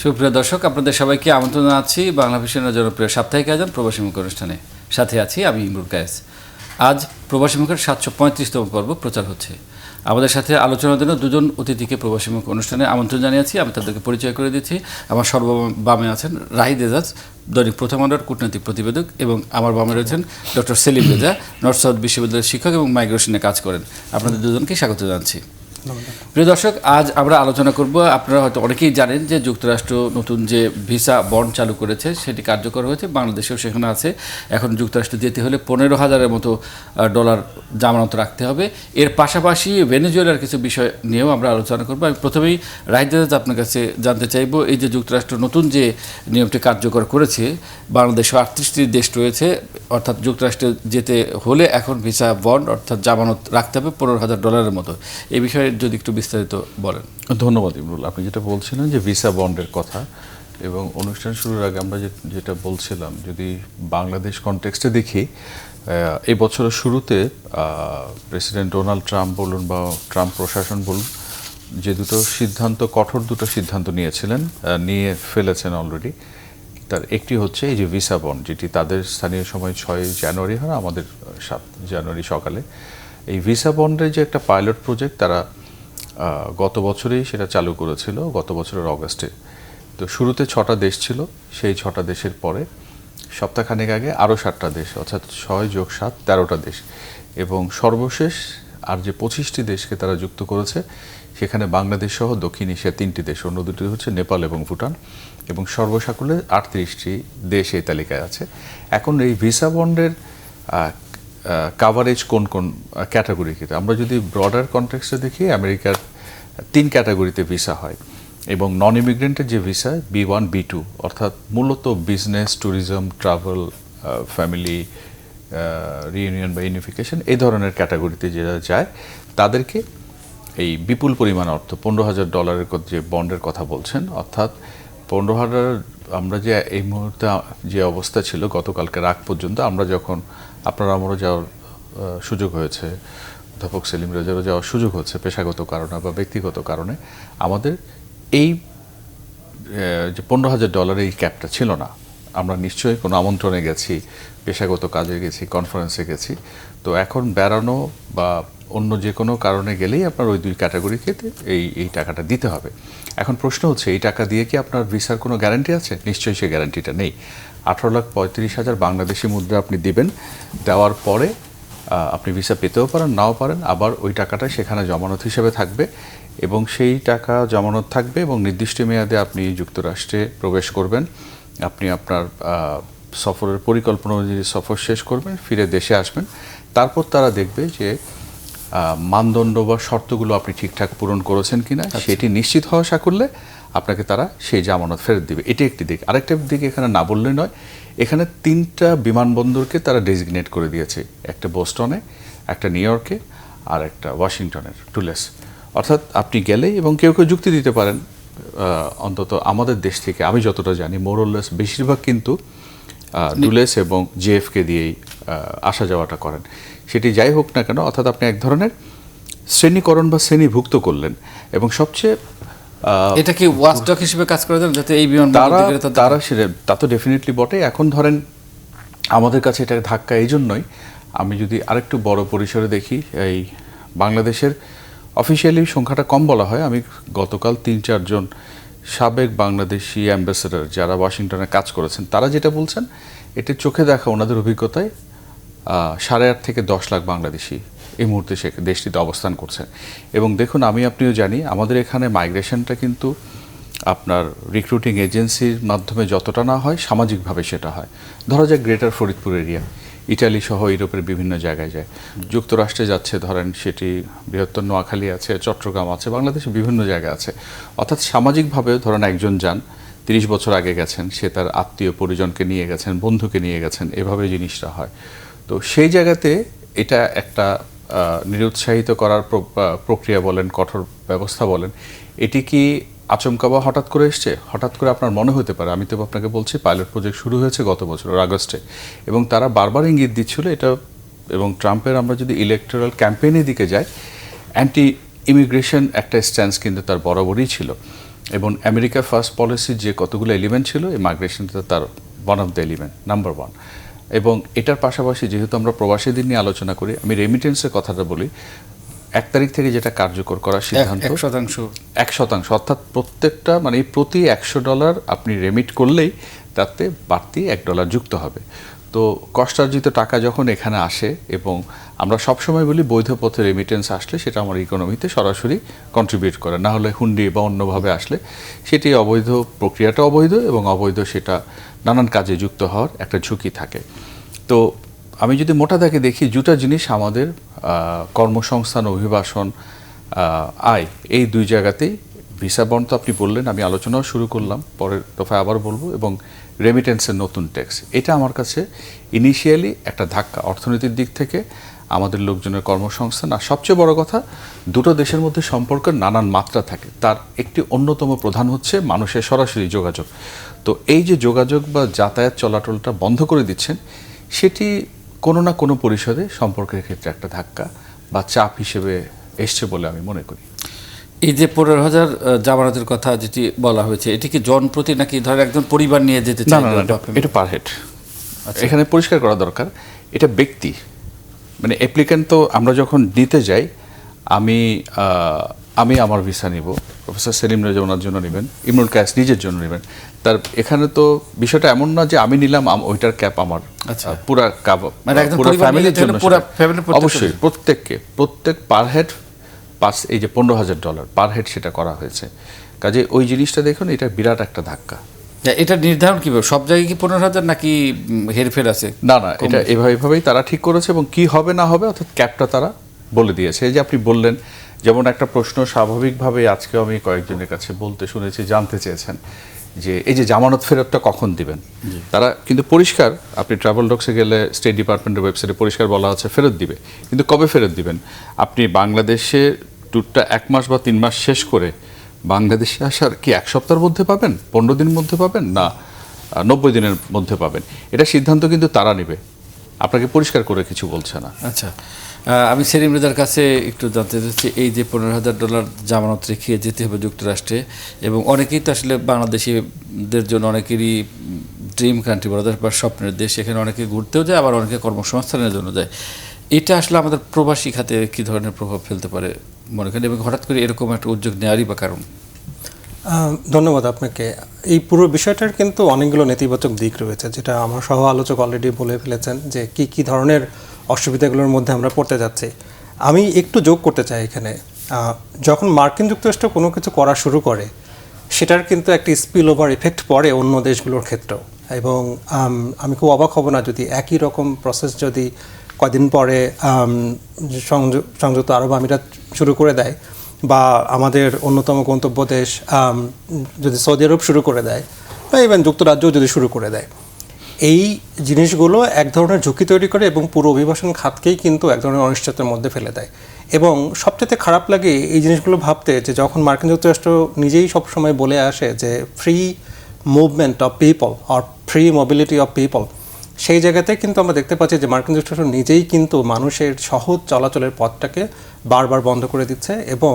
সুপ্রিয় দর্শক, আপনাদের সবাইকে আমন্ত্রণ জানাচ্ছি বাংলা ভিশনের জনপ্রিয় সাপ্তাহিক আয়োজন প্রবাসী মুখ অনুষ্ঠানে। সাথে আছি আমি ইমরুল কায়েস। আজ প্রবাসী মুখের ৭৩৫তম পর্ব প্রচার হচ্ছে। আমাদের সাথে আলোচনার জন্য দুজন অতিথিকে প্রবাসী মুখ অনুষ্ঠানে আমন্ত্রণ জানিয়েছি। আমি তাদেরকে পরিচয় করে দিচ্ছি। আমার সর্ববামে আছেন রাহিদ এজাজ, দৈনিক প্রথম আলোর কূটনৈতিক প্রতিবেদক, এবং আমার বামে রয়েছেন doctor Selim Reza, North South বিশ্ববিদ্যালয়ের শিক্ষক এবং মাইগ্রেশনে কাজ করেন। আপনাদের দুজনকে স্বাগত জানাচ্ছি। প্রিয় দর্শক, আজ আমরা আলোচনা করব, আপনারা হয়তো অনেকেই জানেন যে যুক্তরাষ্ট্র নতুন যে ভিসা বন্ড চালু করেছে সেটি কার্যকর হয়েছে, বাংলাদেশেও সেখানে আছে। এখন যুক্তরাষ্ট্র যেতে হলে $15,000-এর মতো জামানত রাখতে হবে। এর পাশাপাশি ভেনেজুয়েলার কিছু বিষয় নিয়েও আমরা আলোচনা করব। আমি প্রথমেই রাহিদ আপনার কাছে জানতে চাইব, এই যে যুক্তরাষ্ট্র নতুন যে নিয়মটি কার্যকর করেছে, বাংলাদেশও 38টি দেশ রয়েছে, অর্থাৎ যুক্তরাষ্ট্রে যেতে হলে এখন ভিসা বন্ড অর্থাৎ জামানত রাখতে হবে $15,000-এর মতো। এই বিষয়ে যদি একটু বিস্তারিত বলেন। ধন্যবাদ ইমরুল। আপনি যেটা বলছিলেন যে ভিসা বন্ডের কথা, এবং অনুষ্ঠান শুরুর আগে আমরা যেটা বলছিলাম, যদি বাংলাদেশ কনটেক্সটে দেখি, এই বছরের শুরুতে প্রেসিডেন্ট ডোনাল্ড ট্রাম্প বলুন বা ট্রাম্প প্রশাসন বলুন, যে কঠোর দুটো সিদ্ধান্ত নিয়ে ফেলেছেন অলরেডি। তার একটি হচ্ছে এই যে ভিসা বন্ড, যেটি তাদের স্থানীয় সময় 6 জানুয়ারি হয়, আমাদের 7 জানুয়ারি সকালে। এই ভিসা বন্ডের যে একটা পাইলট প্রজেক্ট তারা গত বছরেই সেটা চালু করেছিল, গত বছরের অগাস্টে। তো শুরুতে 6টা দেশ ছিল, সেই 6টা দেশের পরে সপ্তাহখানেক আগে আরও 7টা দেশ, অর্থাৎ 6 + 7 13টা দেশ, এবং সর্বশেষ আর যে 25টি দেশকে তারা যুক্ত করেছে, সেখানে বাংলাদেশ সহ দক্ষিণ এশিয়ার 3টি দেশ, অন্য দুটি হচ্ছে নেপাল এবং ভুটান, এবং সর্বসাকুল্যে 38টি দেশ এই তালিকায় আছে। এখন এই ভিসা বন্ডের কাভারেজ কোন কোন ক্যাটাগরিতে, আমরা যদি ব্রডার কনটেক্সটে দেখি, আমেরিকার 3 ক্যাটাগরিতে ভিসা হয়, এবং নন ইমিগ্রেন্টের যে ভিসা B1 B2, অর্থাৎ মূলত business, tourism, travel, family reunion বা ইউনিফিকেশন, এই ধরনের ক্যাটাগরিতে যারা যায় তাদেরকে এই বিপুল পরিমাণ অর্থ $15,000 যে বন্ডের কথা বলছেন, অর্থাৎ 15,000, আমরা যে এই মুহূর্তে যে অবস্থা ছিল গতকালকে রাত পর্যন্ত, আমরা যখন আমারও যাওয়ার সুযোগ হয়েছে, অধ্যাপক সেলিম রেজারও যাওয়ার সুযোগ হচ্ছে পেশাগত কারণে বা ব্যক্তিগত কারণে, আমাদের এই যে $15,000 এই ক্যাপটা ছিল না। আমরা নিশ্চয়ই কোনো আমন্ত্রণে গেছি, পেশাগত কাজে গেছি, কনফারেন্সে গেছি, তো এখন বেড়ানো বা অন্য যে কোনো কারণে গেলেই আপনার ওই 2 ক্যাটাগরিকে এই টাকাটা দিতে হবে। এখন প্রশ্ন হচ্ছে, এই টাকা দিয়ে কি আপনার ভিসার কোনো গ্যারান্টি আছে? নিশ্চয়ই সেই গ্যারান্টিটা নেই। 18,35,000 বাংলাদেশি মুদ্রা আপনি দিবেন, দেওয়ার পরে আপনি ভিসা পেতেও পারেন, নাও পারেন, আবার ওই টাকাটা সেখানে জমানত হিসেবে থাকবে, এবং সেই টাকা জমানত থাকবে, এবং নির্দিষ্ট মেয়াদে আপনি যুক্তরাষ্ট্রে প্রবেশ করবেন, আপনি আপনার সফরের পরিকল্পনা অনুযায়ী সফর শেষ করবেন, ফিরে দেশে আসবেন। তারপর তারা দেখবে যে মানদণ্ড বা শর্তগুলো আপনি ঠিকঠাক পূরণ করেছেন কিনা, সেটি নিশ্চিত হওয়া সাকুল্যে আপনাকে তারা সেই জামানত ফেরত দিবে। এটি একটি দিক। আরেকটা দিক এখানে না বললে নয়, এখানে 3টা বিমানবন্দরকে তারা ডেজিগনেট করে দিয়েছে, একটা বোস্টনে, একটা নিউ ইয়র্কে, আর একটা ওয়াশিংটনের টুলেস। অর্থাৎ আপনি গেলেই, এবং কেউ কেউ যুক্তি দিতে পারেন, অন্তত আমাদের দেশ থেকে আমি যতটা জানি মোরলেস বেশিরভাগ কিন্তু ডুলেস এবং জেএফকে দিয়েই আসা যাওয়াটা করেন। সেটি যাই হোক না কেন, অর্থাৎ আপনি এক ধরনের শ্রেণীকরণ বা শ্রেণীভুক্ত করলেন, এবং সবচেয়ে এটা কি ওয়াচডগ হিসেবে কাজ করে দেন, যাতে এই বিমান তারা তা তো ডেফিনেটলি বটে। এখন ধরেন আমাদের কাছে এটা ধাক্কা এই জন্যই, আমি যদি আরেকটু বড় পরিসরে দেখি, এই বাংলাদেশের অফিসিয়ালি সংখ্যাটা কম বলা হয়, আমি গতকাল 3-4 জন সাবেক বাংলাদেশি অ্যাম্বাসেডর যারা ওয়াশিংটনে কাজ করেছেন, তারা যেটা বলছেন, এটি চোখে দেখা ওনাদের অভিজ্ঞতায় 8.5 থেকে 10 লাখ বাংলাদেশি এই মুহূর্তে সে দেশটিতে অবস্থান করছেন। এবং দেখুন, আপনিও জানি, আমাদের এখানে মাইগ্রেশনটা কিন্তু আপনার রিক্রুটিং এজেন্সির মাধ্যমে যতটা না হয়, সামাজিকভাবে সেটা হয়। ধরা যাক গ্রেটার ফরিদপুর এরিয়া, ইটালি সহ ইউরোপের বিভিন্ন জায়গায় যায়, যুক্তরাষ্ট্রে যাচ্ছে, ধরেন সেটি বৃহত্তর নোয়াখালী আছে, চট্টগ্রাম আছে, বাংলাদেশে বিভিন্ন জায়গায় আছে। অর্থাৎ সামাজিকভাবেও ধরেন একজন যান, 30 বছর আগে গেছেন, সে তার আত্মীয় পরিজনকে নিয়ে গেছেন, বন্ধুকে নিয়ে গেছেন, এভাবে জিনিসটা হয়। তো সেই জায়গাতে এটা একটা নিরুৎসাহিত করার প্রক্রিয়া বলেন, কঠোর ব্যবস্থা বলেন, এটি কি আচমকা বা হঠাৎ করে এসছে? হঠাৎ করে আপনার মনে হতে পারে। আমি তো আপনাকে বলছি, পাইলট প্রজেক্ট শুরু হয়েছে গত বছরের আগস্টে, এবং তারা বারবার ইঙ্গিত দিচ্ছিল এটা। এবং ট্রাম্পের আমরা যদি ইলেকটোরাল ক্যাম্পেইনের দিকে যাই, অ্যান্টি ইমিগ্রেশন একটা স্ট্যান্স কিন্তু তার বরাবরই ছিল। এবং আমেরিকার ফার্স্ট পলিসির যে কতগুলো এলিমেন্ট ছিল এই মাইগ্রেশনটা তার one of the element, number one. এবং এটার পাশাপাশি যেহেতু আমরা প্রবাসীদের নিয়ে আলোচনা করি, আমি রেমিটেন্সের কথাটা বলি। 1 তারিখ থেকে যেটা কার্যকর করার সিদ্ধান্ত 1%, অর্থাৎ প্রত্যেকটা মানে প্রতি $100 আপনি রেমিট করলেই তাতে বাড়তি $1 যুক্ত হবে। তো কষ্টার্জিত টাকা যখন এখানে আসে, এবং আমরা সবসময় বলি বৈধ পথে রেমিটেন্স আসলে সেটা আমার ইকোনমিতে সরাসরি কন্ট্রিবিউট করে, না হলে হুন্ডি বা অন্যভাবে আসলে সেটি অবৈধ, প্রক্রিয়াটা অবৈধ, এবং অবৈধ সেটা নানান কাজে যুক্ত হওয়ার একটা ঝুঁকি থাকে। তো আমি যদি মোটা দাগে দেখি, দুটা জিনিস আমাদের কর্মসংস্থান, অভিবাসন, আয়, এই দুই জায়গাতেই ভিসা বন্ড তো আপনি বললেন, আমি আলোচনাও শুরু করলাম, পরের দফায় আবার বলবো, এবং রেমিটেন্সের নতুন ট্যাক্স, এটা আমার কাছে ইনিশিয়ালি একটা ধাক্কা অর্থনীতির দিক থেকে, আমাদের লোকজনের কর্মসংস্থান। আর সবচেয়ে বড় কথা, দুটো দেশের মধ্যে সম্পর্কের নানান মাত্রা থাকে, তার একটি অন্যতম প্রধান হচ্ছে মানুষের সরাসরি যোগাযোগ। তো এই যে যোগাযোগ বা যাতায়াত চলাচলটা বন্ধ করে দিচ্ছেন, সেটি কোনো না কোনো পরিষদে সম্পর্কের ক্ষেত্রে একটা ধাক্কা বা চাপ হিসেবে এসছে বলে আমি মনে করি। এই যে 15,000 জামানতের কথা যেটি বলা হয়েছে, এটি কি জনপ্রতি নাকি ধরেন একজন পরিবার নিয়ে যেতে চায়? এটা পার হেড। এখানে পরিষ্কার করা দরকার, এটা ব্যক্তি, মানে অ্যাপ্লিক্যান্ট তো আমরা যখন নিতে যাই, আমি আমার ভিসা নিব, প্রফেসর সেলিম রেজা ওনার জন্য নেবেন, ইমরুল কায়েস নিজের জন্য নেবেন। তার এখানে তো বিষয়টা এমন না যে আমি নিলাম ওইটার ক্যাপ আমার পুরা পুরো ফ্যামিলির জন্য, অবশ্যই প্রত্যেক পার হেড এই যে $15,000 পার হেড সেটা করা হয়েছে। কাজে ওই জিনিসটা দেখুন, এটা বিরাট একটা ধাক্কা। এটা নির্ধারণ কিভাবে? সব জায়গায় কি 15,000 নাকি হেরফের আছে? না, এটা এভাবেই তারা ঠিক করেছে, এবং কি হবে না হবে অর্থাৎ ক্যাপটা তারা বলে দিয়েছে। এই যে আপনি বললেন, যেমন একটা প্রশ্ন স্বাভাবিকভাবে আজকে আমি কয়েকজনের কাছে বলতে শুনেছি, জানতে চেয়েছেন যে এই যে জামানত ফেরতটা কখন দিবেন। তারা কিন্তু পরিষ্কার, আপনি ট্রাভেল ডক্সে গেলে স্টেট ডিপার্টমেন্টের ওয়েবসাইটে পরিষ্কার বলা আছে ফেরত দিবে, কিন্তু কবে ফেরত দিবেন? আপনি বাংলাদেশে ট্যুরটা 1 মাস বা 3 মাস শেষ করে বাংলাদেশে আসার কি 1 সপ্তাহের মধ্যে পাবেন, 15 দিনের মধ্যে পাবেন, না 90 দিনের মধ্যে পাবেন? এটা সিদ্ধান্ত কিন্তু তারা নেবে, আপনাকে পরিষ্কার করে কিছু বলছে না। আচ্ছা, আমি সেলিম রেজার কাছে একটু জানতে চাচ্ছি, এই যে $15,000 জামানত রেখে যেতে হবে যুক্তরাষ্ট্রে, এবং অনেকেই তো আসলে বাংলাদেশিদের জন্য অনেকেরই ড্রিম কান্ট্রি বলা যায় বা স্বপ্নের দেশ, এখানে অনেকে ঘুরতেও যায়, আবার অনেকে কর্মসংস্থানের জন্য যায়। এটা আসলে আমাদের প্রবাসী খাতে কী ধরনের প্রভাব ফেলতে পারে মনে করেন, এবং হঠাৎ করে এরকম একটা উদ্যোগ নেওয়ারই বা কারণ? ধন্যবাদ আপনাকে। এই পুরো বিষয়টার কিন্তু অনেকগুলো নেতিবাচক দিক রয়েছে, যেটা আমার সহ আলোচক অলরেডি বলে ফেলেছেন যে কি ধরনের অসুবিধাগুলোর মধ্যে আমরা পড়তে যাচ্ছি। আমি একটু যোগ করতে চাই এখানে। যখন মার্কিন যুক্তরাষ্ট্র কোনো কিছু করা শুরু করে, সেটার কিন্তু একটি স্পিল ওভার ইফেক্ট পড়ে অন্য দেশগুলোর ক্ষেত্রেও, এবং আমি খুব অবাক হব না যদি একই রকম প্রসেস যদি কদিন পরে সংযুক্ত আরব আমিরাত শুরু করে দেয়, বা আমাদের অন্যতম গন্তব্য দেশ যদি সৌদি আরব শুরু করে দেয়, বা ইভেন যুক্তরাজ্যও যদি শুরু করে দেয়। এই জিনিসগুলো এক ধরনের ঝুঁকি তৈরি করে এবং পুরো অভিবাসন খাতকেই কিন্তু এক ধরনের অনিশ্চয়তার মধ্যে ফেলে দেয়। এবং সবচেয়ে খারাপ লাগে এই জিনিসগুলো ভাবতে, যে যখন মার্কিন যুক্তরাষ্ট্র নিজেই সবসময় বলে আসে যে free movement of people or free mobility of people, সেই জায়গাতে কিন্তু আমরা দেখতে পাচ্ছি যে মার্কিন যুক্তরাষ্ট্র নিজেই কিন্তু মানুষের সহজ চলাচলের পথটাকে বারবার বন্ধ করে দিচ্ছে, এবং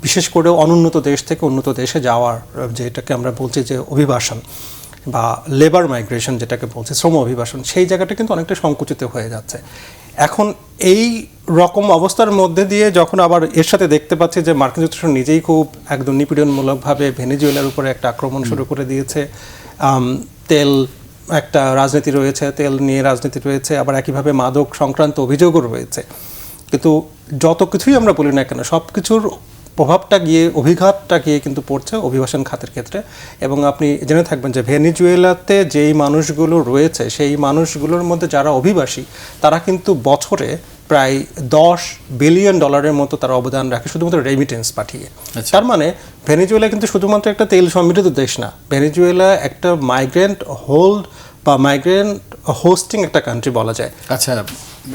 বিশেষ করে অনুন্নত দেশ থেকে উন্নত দেশে যাওয়ার, যেটাকে আমরা বলছি যে অভিবাসন বা লেবার মাইগ্রেশন যেটাকে বলছে, শ্রম অভিবাসন, সেই জায়গাটা কিন্তু অনেকটা সংকুচিত হয়ে যাচ্ছে। এখন এই রকম অবস্থার মধ্যে দিয়ে যখন আবার এর সাথে দেখতে পাচ্ছি যে মার্কিন যুক্তরাষ্ট্র নিজেই খুব একদম নিপীড়নমূলকভাবে ভেনেজুয়েলার উপরে একটা আক্রমণ শুরু করে দিয়েছে, তেল একটা রাজনীতি রয়েছে, তেল নিয়ে রাজনীতি রয়েছে, আবার একইভাবে মাদক সংক্রান্ত অভিযোগও রয়েছে। কিন্তু যত কিছুই আমরা বলি না কেন, সব কিছুর প্রভাবটা গিয়ে, অভিঘাতটা গিয়ে কিন্তু পড়ছে অভিবাসন খাতের ক্ষেত্রে। এবং আপনি জেনে থাকবেন যে ভেনেজুয়েলাতে যেই মানুষগুলো রয়েছে, সেই মানুষগুলোর মধ্যে যারা অভিবাসী, তারা কিন্তু বছরে প্রায় $10 বিলিয়ন মতো তারা অবদান রাখে শুধুমাত্র রেমিটেন্স পাঠিয়ে। তার মানে ভেনেজুয়েলা কিন্তু শুধুমাত্র একটা তেল সমৃদ্ধ দেশ না, ভেনেজুয়েলা একটা মাইগ্রেন্ট হোল্ড বা মাইগ্রেন্ট হোস্টিং একটা কান্ট্রি বলা যায়। আচ্ছা,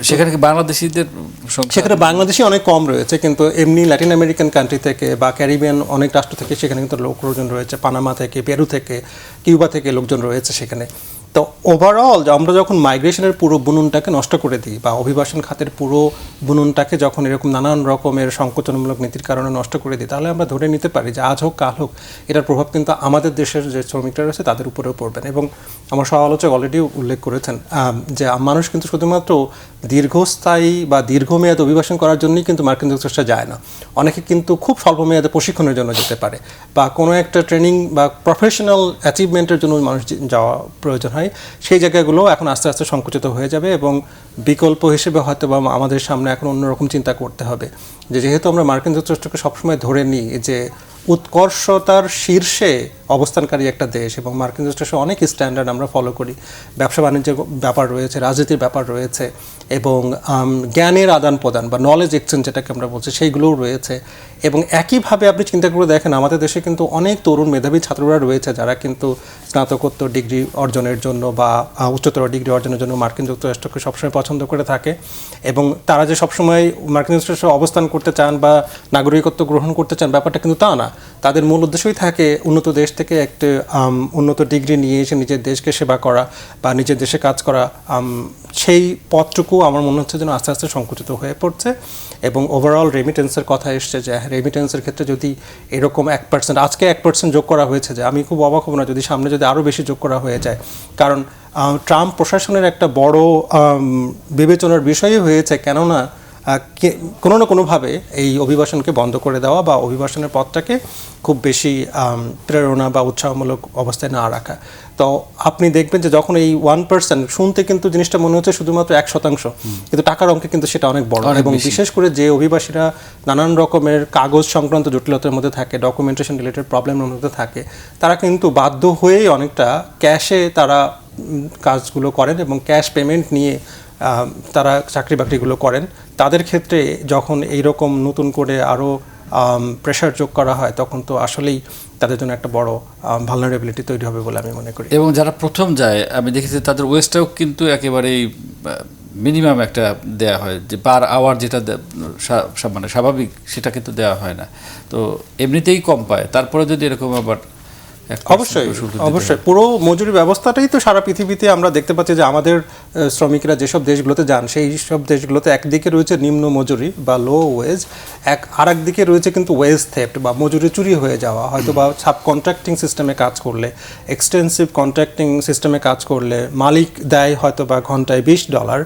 সেখানে কি বাংলাদেশিদের সংখ্যা? সেখানে বাংলাদেশি অনেক কম রয়েছে, কিন্তু এমনি ল্যাটিন আমেরিকান কান্ট্রি থেকে বা ক্যারিবিয়ান অনেক রাষ্ট্র থেকে সেখানে কিন্তু লোকজন রয়েছে, পানামা থেকে, পেরু থেকে, কিউবা থেকে লোকজন রয়েছে সেখানে। তো ওভারঅল আমরা যখন মাইগ্রেশনের পুরো বুননটাকে নষ্ট করে দিই বা অভিবাসন খাতের পুরো বুননটাকে যখন এরকম নানান রকমের সংকোচনমূলক নীতির কারণে নষ্ট করে দিই, তাহলে আমরা ধরে নিতে পারি যে আজ হোক কাল হোক এটার প্রভাব কিন্তু আমাদের দেশের যে শ্রমিকরা রয়েছে তাদের উপরেও পড়বেন। এবং আমার সহ আলোচক অলরেডি উল্লেখ করেছেন যে মানুষ কিন্তু শুধুমাত্র দীর্ঘস্থায়ী বা দীর্ঘমেয়াদে অভিবাসন করার জন্যই কিন্তু মার্কিন যুক্তরাষ্ট্রে যায় না, অনেকে কিন্তু খুব স্বল্প মেয়াদে প্রশিক্ষণের জন্য যেতে পারে বা কোনো একটা ট্রেনিং বা প্রফেশনাল অ্যাচিভমেন্টের জন্য মানুষ যাওয়া প্রয়োজন হয়। সেই জায়গাগুলো এখন আস্তে আস্তে সংকুচিত হয়ে যাবে এবং বিকল্প হিসেবে হয়তো বা আমাদের সামনে এখন অন্যরকম চিন্তা করতে হবে যে যেহেতু আমরা মার্কিন যুক্তরাষ্ট্রকে সবসময় ধরে নিই যে উৎকর্ষতার শীর্ষে অবস্থানকারী একটা দেশ এবং মার্কিন যুক্তরাষ্ট্রে অনেক স্ট্যান্ডার্ড আমরা ফলো করি, ব্যবসা বাণিজ্যের ব্যাপার রয়েছে, রাজনীতির ব্যাপার রয়েছে এবং জ্ঞানের আদান প্রদান বা নলেজ এক্সচেঞ্জ যেটাকে আমরা বলছি সেইগুলোও রয়েছে। এবং একইভাবে আপনি চিন্তা করে দেখেন আমাদের দেশে কিন্তু অনেক তরুণ মেধাবী ছাত্ররা রয়েছে যারা কিন্তু স্নাতকোত্তর ডিগ্রি অর্জনের জন্য বা উচ্চতর ডিগ্রি অর্জনের জন্য মার্কিন যুক্তরাষ্ট্রকে সবসময় পছন্দ করে থাকে এবং তারা যে সবসময় মার্কিন যুক্তরাষ্ট্রে অবস্থান করতে চান বা নাগরিকত্ব গ্রহণ করতে চান ব্যাপারটা কিন্তু তা না। তাদের মূল উদ্দেশ্যই থাকে উন্নত দেশ থেকে একটা উন্নত ডিগ্রি নিয়ে এসে নিজের দেশকে সেবা করা বা নিজের দেশে কাজ করা। সেই পথটুকু আমার মনে হচ্ছে যেন আস্তে আস্তে সংকুচিত হয়ে পড়ছে এবং ওভারঅল রেমিটেন্সের কথা এসছে যে রেমিটেন্সের ক্ষেত্রে যদি এরকম 1% আজকে 1% যোগ করা হয়েছে, যে আমি খুব অবাক হব না যদি সামনে যদি আরও বেশি যোগ করা হয়ে যায়, কারণ ট্রাম্প প্রশাসনের একটা বড় বিবেচনার বিষয়ই হয়েছে কেননা কোনো না কোনোভাবে এই অভিবাসনকে বন্ধ করে দেওয়া বা অভিবাসনের পথটাকে খুব বেশি প্রেরণা বা উৎসাহমূলক অবস্থায় না রাখা। তো আপনি দেখবেন যে যখন এই 1% শুনতে কিন্তু জিনিসটা মনে হচ্ছে শুধুমাত্র 1%, কিন্তু টাকার অঙ্কে কিন্তু সেটা অনেক বড় এবং বিশেষ করে যে অভিবাসীরা নানান রকমের কাগজ সংক্রান্ত জটিলতার মধ্যে থাকে, ডকুমেন্টেশন রিলেটেড প্রবলেমের মধ্যে থাকে, তারা কিন্তু বাধ্য হয়েই অনেকটা ক্যাশে তারা কাজগুলো করেন এবং ক্যাশ পেমেন্ট নিয়ে তারা চাকরি বাকরিগুলো করেন। তাদের ক্ষেত্রে যখন এইরকম নতুন করে আরও প্রেশার যোগ করা হয় তখন তো আসলেই তাদের জন্য একটা বড় ভালনারেবিলিটি তৈরি হবে বলে আমি মনে করি। এবং যারা প্রথম যায় আমি দেখেছি তাদের ওয়েস্টটাও কিন্তু একেবারেই মিনিমাম একটা দেয়া হয়, যে পার আওয়ার যেটা মানে স্বাভাবিক সেটা কিন্তু দেওয়া হয় না, তো এমনিতেই কম পায়। তারপরে যদি এরকম আবার অবশ্যই পুরো মজুরি ব্যবস্থাটাই তো সারা পৃথিবীতে আমরা দেখতে পাচ্ছি যে আমাদের শ্রমিকরা যেসব দেশগুলোতে যান সেই সব দেশগুলোতে একদিকে রয়েছে নিম্ন মজুরি বা লো ওয়েজ, আর একদিকে রয়েছে কিন্তু ওয়েজ থেফট বা মজুরি চুরি হয়ে যাওয়া, হয়তো বা সাব কন্ট্রাক্টিং সিস্টেমে কাজ করলে, এক্সটেন্সিভ কন্ট্রাক্টিং সিস্টেমে কাজ করলে মালিক দেয় হয়তো বা ঘন্টায় $20,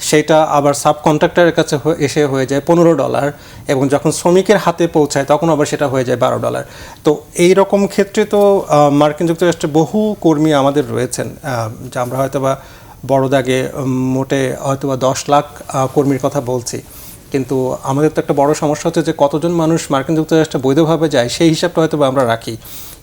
সেটা আবার সাব কন্ট্রাক্টরের কাছে এসে হয়ে যায় $15 এবং যখন শ্রমিকের হাতে পৌঁছায় তখন আবার সেটা হয়ে যায় $12। তো এই রকম ক্ষেত্রে তো মার্কিন যুক্তরাষ্ট্রে বহু কর্মী আমাদের রয়েছেন, যা আমরা হয়তো বা বড় দাগে মোটে হয়তো বা 10 লাখ কর্মীর কথা বলছি, কিন্তু আমাদের তো একটা বড় সমস্যা হচ্ছে যে কতজন মানুষ মার্কিন যুক্তরাষ্ট্রে বৈধভাবে যায় সেই হিসাবটা হয়তো বা আমরা রাখি,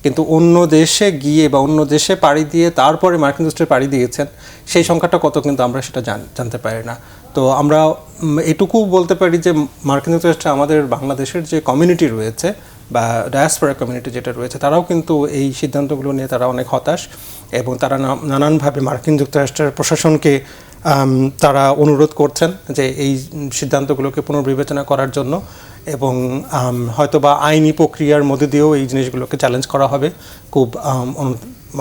কিন্তু অন্য দেশে গিয়ে বা অন্য দেশে পাড়ি দিয়ে তারপরে মার্কিন যুক্তরাষ্ট্রে পাড়ি দিয়েছেন সেই সংখ্যাটা কত কিন্তু আমরা সেটা জানতে পারি না। তো আমরা এটুকু বলতে পারি যে মার্কিন যুক্তরাষ্ট্রে আমাদের বাংলাদেশের যে কমিউনিটি রয়েছে বা ডায়াসপোরা কমিউনিটি যেটা রয়েছে তারাও কিন্তু এই সিদ্ধান্তগুলো নিয়ে তারা অনেক হতাশ এবং তারা নানানভাবে মার্কিন যুক্তরাষ্ট্রের প্রশাসনকে তারা অনুরোধ করছেন যে এই সিদ্ধান্তগুলোকে পুনর্বিবেচনা করার জন্য এবং হয়তো বা আইনি প্রক্রিয়ার মধ্যে দিয়েও এই জিনিসগুলোকে চ্যালেঞ্জ করা হবে খুব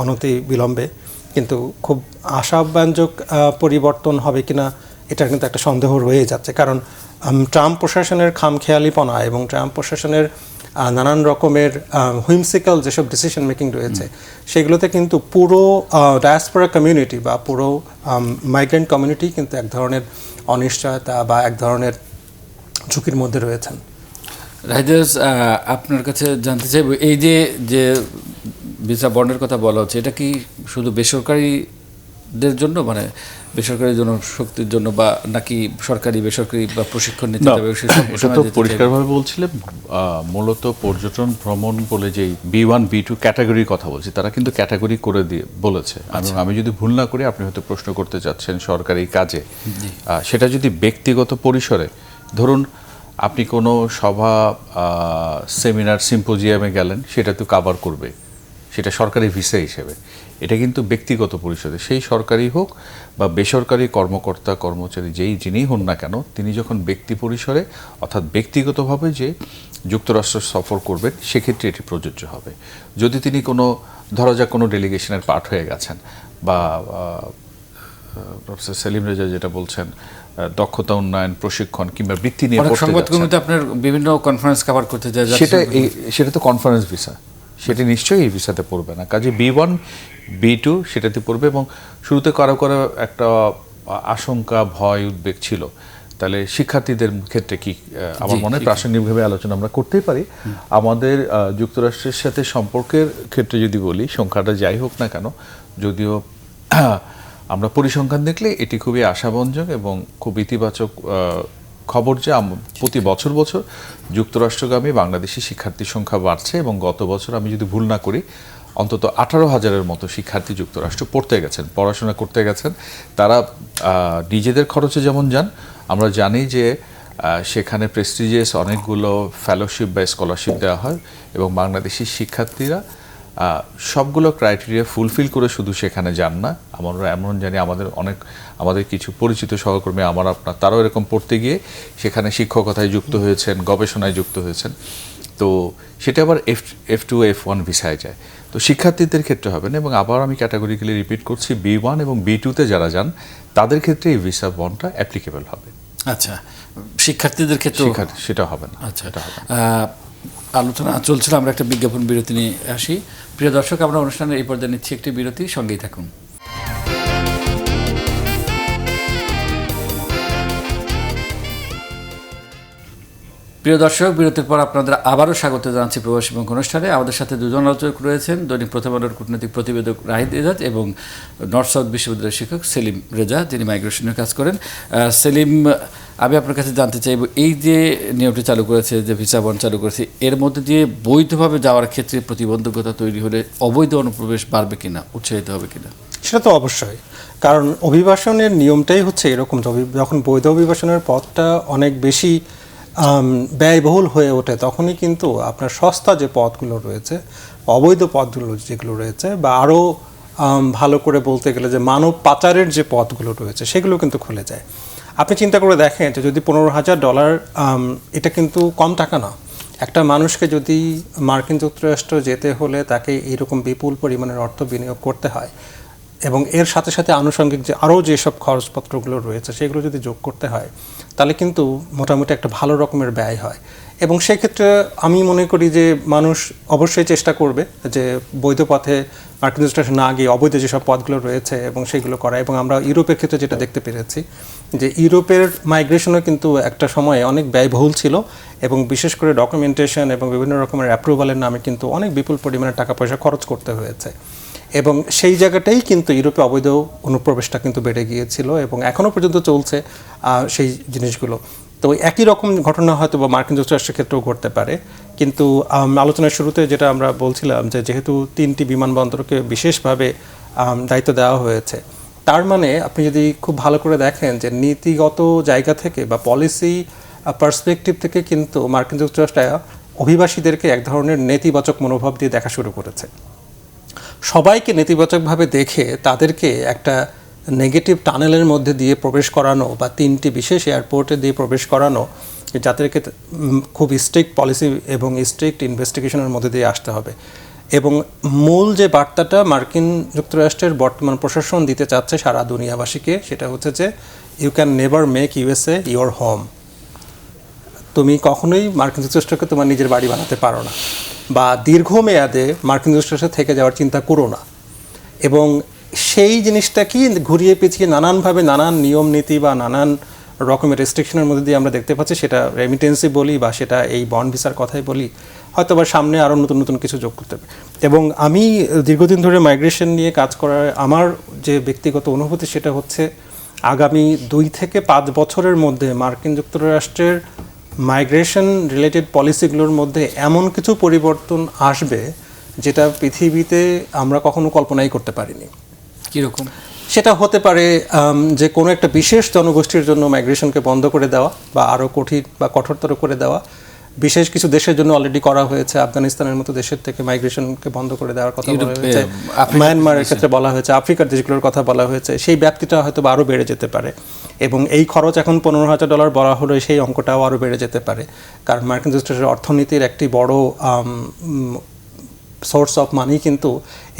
অনতি বিলম্বে, কিন্তু খুব আশাব্যঞ্জক পরিবর্তন হবে কিনা এটার কিন্তু একটা সন্দেহ রয়ে যাচ্ছে, কারণ ট্রাম্প প্রশাসনের খামখেয়ালিপনা এবং ট্রাম্প প্রশাসনের নানান রকমের হুইমসিক্যাল যেসব ডিসিশন মেকিং রয়েছে সেগুলোতে কিন্তু পুরো ডায়াসপোরা কমিউনিটি বা পুরো মাইগ্রেন্ট কমিউনিটি কিন্তু এক ধরনের অনিশ্চয়তা বা এক ধরনের ঝুঁকির মধ্যে রয়েছেন। রাইদার্স, আপনার কাছে জানতে চাইব এই যে ভিসা বন্ডের কথা বলা হচ্ছে এটা কি শুধু বেসরকারিদের জন্য, মানে বেসরকারি জনশক্তির জন্য, বা নাকি সরকারি বেসরকারি বা প্রশিক্ষণ নিতে হবে? এটা তো পরিষ্কারভাবে বলছিলেন মূলত পর্যটন ভ্রমণ বলে যে B1 B2 ক্যাটাগরির কথা বলছি, তারা কিন্তু ক্যাটাগরি করে দিয়ে বলেছে। আমি যদি ভুল না করি আপনি হয়তো প্রশ্ন করতে চাচ্ছেন সরকারি কাজে, সেটা যদি ব্যক্তিগত পরিসরে, ধরুন আপনি কোনো সভা, সেমিনার, সিম্পোজিয়ামে গেলেন, সেটা তো কাভার করবে, সেটা সরকারি ভিসা হিসেবে। এটা কিন্তু ব্যক্তিগত পরিসরে, সেই সরকারি হোক বা বেসরকারি কর্মকর্তা কর্মচারী যিনিই হন না কেন, তিনি যখন ব্যক্তি পরিসরে অর্থাৎ ব্যক্তিগতভাবে যে যুক্তরাষ্ট্র সফর করবেন সেক্ষেত্রে এটি প্রযোজ্য হবে। যদি তিনি কোনো ধরা যাক কোনো ডেলিগেশনের পার্ট হয়ে গেছেন বা প্রফেসর সেলিম রেজা যেটা বলছেন দক্ষতা উন্নয়ন প্রশিক্ষণ কিংবা বৃত্তি নিয়ে অনেক পড়তে সংবাদকর্মীতে যাচ্ছেন, আপনার বিভিন্ন কনফারেন্স কভার করতে যায় সেটা তো কনফারেন্স ভিসা, সেটি নিশ্চয়ই এই ভিসাতে পড়বে না। কাজে B1 B2 সেটাতে পড়বে। এবং শুরুতে কারো কারো একটা আশঙ্কা ভয় উদ্বেগ ছিল, তাহলে শিক্ষার্থীদের ক্ষেত্রে কি আমার মনে হয় প্রাসঙ্গিকভাবে আলোচনা আমরা করতেই পারি। আমাদের যুক্তরাষ্ট্রের সাথে সম্পর্কের ক্ষেত্রে যদি বলি, সংখ্যাটা যাই হোক না কেন, যদিও আমরা পরিসংখ্যান দেখলে এটি খুবই আশাব্যঞ্জক এবং খুব ইতিবাচক খবর যে প্রতি বছর যুক্তরাষ্ট্রগামী বাংলাদেশি শিক্ষার্থীর সংখ্যা বাড়ছে। এবং গত বছর আমি যদি ভুল না করি অন্তত 18,000-এর মতো শিক্ষার্থী যুক্তরাষ্ট্র পড়তে গেছেন, পড়াশোনা করতে গেছেন। তারা নিজেদের খরচে যেমন যান, আমরা জানি যে সেখানে প্রেস্টিজিয়াস অনেকগুলো ফেলোশিপ বা স্কলারশিপ দেওয়া হয় এবং বাংলাদেশি শিক্ষার্থীরা সবগুলো ক্রাইটেরিয়া ফুলফিল করে শুধু সেখানে যান না। আমরা এমন জানি আমাদের কিছু পরিচিত সহকর্মী আপনার তারাও এরকম পড়তে গিয়ে সেখানে শিক্ষকতায় যুক্ত হয়েছেন, গবেষণায় যুক্ত হয়েছেন। তো সেটা আবার F2 F1 ভিসায় যায়। তো শিক্ষার্থীদের ক্ষেত্রে হবে না। এবং আবার আমি ক্যাটাগরিক্যালি রিপিট করছি, B1 এবং B2-তে যারা যান তাদের ক্ষেত্রে এই ভিসা বন্ডটা অ্যাপ্লিকেবল হবে। আচ্ছা, শিক্ষার্থীদের ক্ষেত্রে সেটা হবে না। আচ্ছা, আলোচনা চলছিল, আমরা একটা বিজ্ঞাপন বিরতি নিয়ে আসি। প্রিয় দর্শক, আমরা অনুষ্ঠানের এই পর্যায়ে নিচ্ছি একটি বিরতি, সঙ্গেই থাকুন। প্রিয় দর্শক, বিরতির পর আপনাদের আবারও স্বাগত জানাচ্ছি প্রবাসী মুখ অনুষ্ঠানে। আমাদের সাথে দুজন আলোচক রয়েছেন, দৈনিক প্রথম আলোর কূটনৈতিক প্রতিবেদক রাহিদ এজাজ এবং নর্থ সাউথ বিশ্ববিদ্যালয়ের শিক্ষক সেলিম রেজা, যিনি মাইগ্রেশনে কাজ করেন। সেলিম, আমি আপনার কাছে জানতে চাইব, এই যে নিয়মটি চালু করেছে, যে ভিসা বন্ড চালু করেছে, এর মধ্যে দিয়ে বৈধভাবে যাওয়ার ক্ষেত্রে প্রতিবন্ধকতা তৈরি হলে অবৈধ অনুপ্রবেশ বাড়বে কিনা, উৎসাহিত হবে কিনা? সেটা তো অবশ্যই, কারণ অভিবাসনের নিয়মটাই হচ্ছে এরকম। যখন বৈধ অভিবাসনের পথটা অনেক বেশি ব্যয়বহুল হয়ে ওঠে, তখনই কিন্তু আপনার সস্তা যে পথগুলো রয়েছে, অবৈধ পথগুলো যেগুলো রয়েছে, বা আরও ভালো করে বলতে গেলে যে মানব পাচারের যে পথগুলো রয়েছে, সেগুলো কিন্তু খুলে যায়। আপনি চিন্তা করে দেখেন যে যদি $15,000, এটা কিন্তু কম টাকা না। একটা মানুষকে যদি মার্কিন যুক্তরাষ্ট্র যেতে হলে তাকে এইরকম বিপুল পরিমাণের অর্থ বিনিয়োগ করতে হয়, এবং এর সাথে সাথে আনুষঙ্গিক যে আরও যেসব খরচপত্রগুলো রয়েছে সেগুলো যদি যোগ করতে হয়, তাহলে কিন্তু মোটামুটি একটা ভালো রকমের ব্যয় হয়। এবং সেক্ষেত্রে আমি মনে করি যে মানুষ অবশ্যই চেষ্টা করবে যে বৈধ পথে মার্কিন যুক্তরাষ্ট্রে না গিয়ে অবৈধ যেসব পথগুলো রয়েছে এবং সেগুলো করা। এবং আমরা ইউরোপের ক্ষেত্রে যেটা দেখতে পেরেছি যে ইউরোপের মাইগ্রেশনও কিন্তু একটা সময়ে অনেক ব্যয়বহুল ছিল, এবং বিশেষ করে ডকুমেন্টেশন এবং বিভিন্ন রকমের অ্যাপ্রুভালের নামে কিন্তু অনেক বিপুল পরিমাণে টাকা পয়সা খরচ করতে হয়েছে। এবং সেই জায়গাটাই কিন্তু ইউরোপে অবৈধ অনুপ্রবেশটা কিন্তু বেড়ে গিয়েছিল এবং এখনও পর্যন্ত চলছে সেই জিনিসগুলো। তো একই রকম ঘটনা হয়তো বা মার্কিন যুক্তরাষ্ট্রের ক্ষেত্রেও ঘটতে পারে। কিন্তু আলোচনার শুরুতে যেটা আমরা বলছিলাম যে যেহেতু 3টি বিমানবন্দরকে বিশেষভাবে দায়িত্ব দেওয়া হয়েছে, তার মানে আপনি যদি খুব ভালো করে দেখেন যে নীতিগত জায়গা থেকে বা পলিসি পার্সপেক্টিভ থেকে কিন্তু মার্কিন যুক্তরাষ্ট্র অভিবাসীদেরকে এক ধরনের নেতিবাচক মনোভাব দিয়ে দেখা শুরু করেছে। সবাইকে নেতিবাচকভাবে দেখে তাদেরকে একটা নেগেটিভ টানেলের মধ্যে দিয়ে প্রবেশ করানো, বা 3টি বিশেষ এয়ারপোর্টে দিয়ে প্রবেশ করানো, যাদেরকে খুব স্ট্রিক্ট পলিসি এবং স্ট্রিক্ট ইনভেস্টিগেশনের মধ্যে দিয়ে আসতে হবে। এবং মূল যে বার্তাটা মার্কিন যুক্তরাষ্ট্রের বর্তমান প্রশাসন দিতে চাচ্ছে সারা দুনিয়াবাসীকে, সেটা হচ্ছে যে you can never make USA your home. তুমি কখনোই মার্কিন যুক্তরাষ্ট্রকে তোমার নিজের বাড়ি বানাতে পারো না, বা দীর্ঘমেয়াদে মার্কিন যুক্তরাষ্ট্রে থেকে যাওয়ার চিন্তা করো না। এবং সেই জিনিসটা কি ঘুরিয়ে পেঁচিয়ে নানানভাবে নানান নিয়ম নীতি বা নানান রকমের রেস্ট্রিকশনের মধ্যে দিয়ে আমরা দেখতে পাচ্ছি, সেটা রেমিটেন্সি বলি বা সেটা এই বন্ড ভিসার কথাই বলি, হয়তো বা সামনে আরও নতুন নতুন কিছু যোগ করতে হবে। এবং আমি দীর্ঘদিন ধরে মাইগ্রেশন নিয়ে কাজ করার আমার যে ব্যক্তিগত অনুভূতি, সেটা হচ্ছে আগামী 2 থেকে 5 বছরের মধ্যে মার্কিন যুক্তরাষ্ট্রের মাইগ্রেশন রিলেটেড পলিসিগুলোর মধ্যে এমন কিছু পরিবর্তন আসবে যেটা পৃথিবীতে আমরা কখনো কল্পনাই করতে পারিনি। কীরকম? সেটা হতে পারে যে কোনো একটা বিশেষ জনগোষ্ঠীর জন্য মাইগ্রেশনকে বন্ধ করে দেওয়া বা আরও কঠিন বা কঠোরতর করে দেওয়া, বিশেষ কিছু দেশের জন্য অলরেডি করা হয়েছে। আফগানিস্তানের মতো দেশের থেকে মাইগ্রেশনকে বন্ধ করে দেওয়ার কথা বলা হয়েছে, মায়ানমারের ক্ষেত্রে বলা হয়েছে, আফ্রিকার দেশগুলোর কথা বলা হয়েছে। সেই ব্যাপ্তিটা হয়তো আরও বেড়ে যেতে পারে এবং এই খরচ এখন $15,000 বলা হলো, সেই অঙ্কটাও আরও বেড়ে যেতে পারে, কারণ মার্কিন যুক্তরাষ্ট্রের অর্থনীতির একটি বড় সোর্স অফ মানি কিন্তু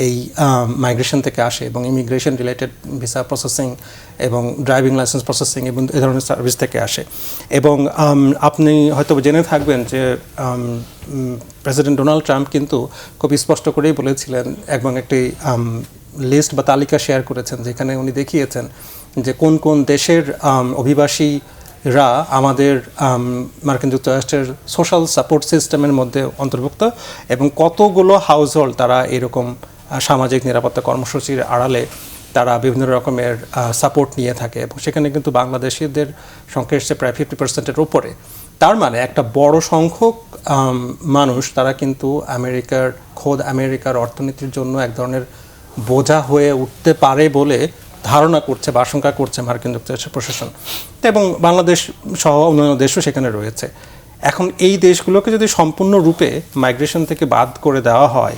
এই মাইগ্রেশন থেকে আসে এবং ইমিগ্রেশন রিলেটেড ভিসা প্রসেসিং এবং ড্রাইভিং লাইসেন্স প্রসেসিং এবং এ ধরনের সার্ভিস থেকে আসে। এবং আপনি হয়তো জেনে থাকবেন যে প্রেসিডেন্ট ডোনাল্ড ট্রাম্প কিন্তু খুব স্পষ্ট করেই বলেছিলেন এবং একটি লিস্ট বা তালিকা শেয়ার করেছেন, যেখানে উনি দেখিয়েছেন যে কোন কোন দেশের অভিবাসীরা আমাদের মার্কিন যুক্তরাষ্ট্রের সোশ্যাল সাপোর্ট সিস্টেমের মধ্যে অন্তর্ভুক্ত এবং কতগুলো হাউসহোল্ড তারা এরকম সামাজিক নিরাপত্তা কর্মসূচির আড়ালে তারা বিভিন্ন রকমের সাপোর্ট নিয়ে থাকে এবং সেখানে কিন্তু বাংলাদেশিদের সংখ্যা এসছে প্রায় 50%-এর উপরে। তার মানে একটা বড় সংখ্যক মানুষ তারা কিন্তু খোদ আমেরিকার অর্থনীতির জন্য এক ধরনের বোঝা হয়ে উঠতে পারে বলে ধারণা করছে বা আশঙ্কা করছে মার্কিন যুক্তরাষ্ট্রের প্রশাসন, এবং বাংলাদেশ সহ অন্যান্য দেশও সেখানে রয়েছে। এখন এই দেশগুলোকে যদি সম্পূর্ণরূপে মাইগ্রেশন থেকে বাদ করে দেওয়া হয়